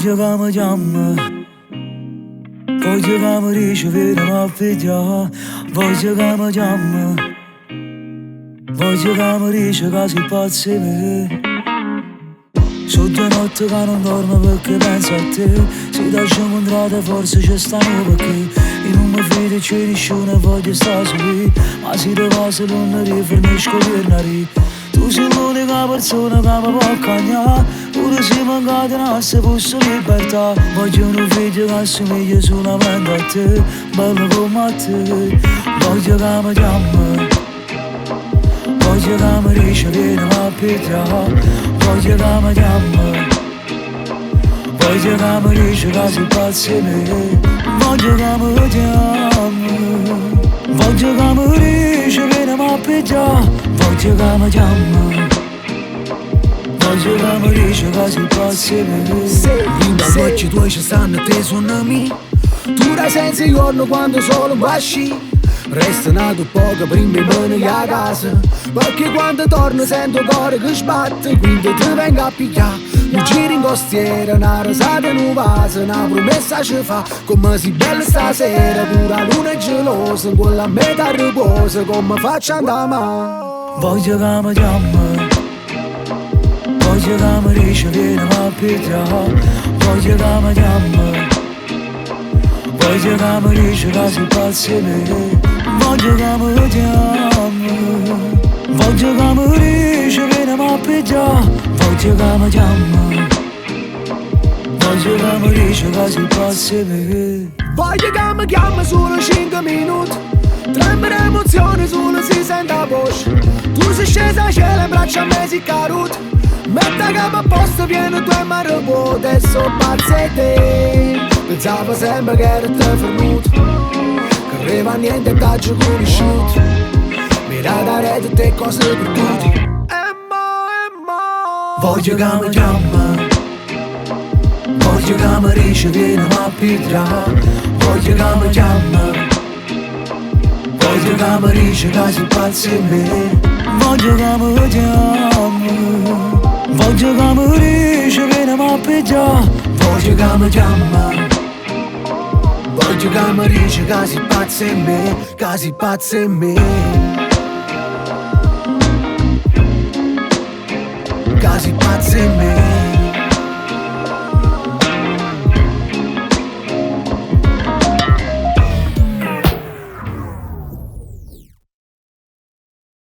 Voglio che mi chiami, voglio che mi ricevere a vedere. Voglio che mi chiami, voglio che mi dice che sei pazzo di me. Sono 2 notti che non dormo perché penso a te. Se lascio incontrate forse ci stanno perché io non mi fido c'è nessuno e voglio stare su lì. Ma se le cose non rifornisco tornare. Tu sei l'unica persona che mi può accompagnare. Pure se mancate nostra fosse libertà. Voglio un figlio che assomiglia solamente a te, bello come a te. Voglio che mi chiami, voglio che mi dice vieni a pietrare. Voglio che mi chiami, voglio che mi dice che sei pazzo di me. Voglio che mi chiami, voglio che mi dice vieni a pietrare. Voglio che mi chiami, voglio che mi dice che sei pazzo di me. Linda noce tuoi ci stanno te sono me. Tu dai senza giorno quando solo basci. Resta nato poco prima di venire a casa, perché quando torno sento il cuore che sbatte. Quindi ti vengo a pigliare, mi giri in costiera, una risata in un vaso, una promessa ci fa. Come si bella stasera, pure la luna è gelosa, in quella metà riposa, come faccio andare male. Voglio che mi chiami, voglio che mi dice vieni a pietrare. Voglio che mi chiami, voglio che mi dice che sei pazzo di me. Voglio che mi chiami, voglio che mi dice vieni a pietrare. Voglio che mi chiami, voglio che mi dice che sei pazzo di me. Voglio che mi chiami solo 5 minuti, tremere emozioni solo si sente la voce. Tu sei scesa a cielo in braccio a me si caduto. Metta che mi posto pieno tu e mi riposo. E so pazzo di te, pensavo sempre che eri te fermuto, che arriva niente e t'ha già conosciuto. Mirare tutte le cose perdute. Voglio che mi chiami, voglio che mi dice vieni a pietrare. Voglio che mi chiami, voglio che mi dice che sei pazzo di me. Voglio che mi chiami, voglio che mi dice vieni a pietrare. Voglio che mi chiami, voglio che mi dice che sei pazzo di me, che sei pazzo di me, che sei pazzo di me.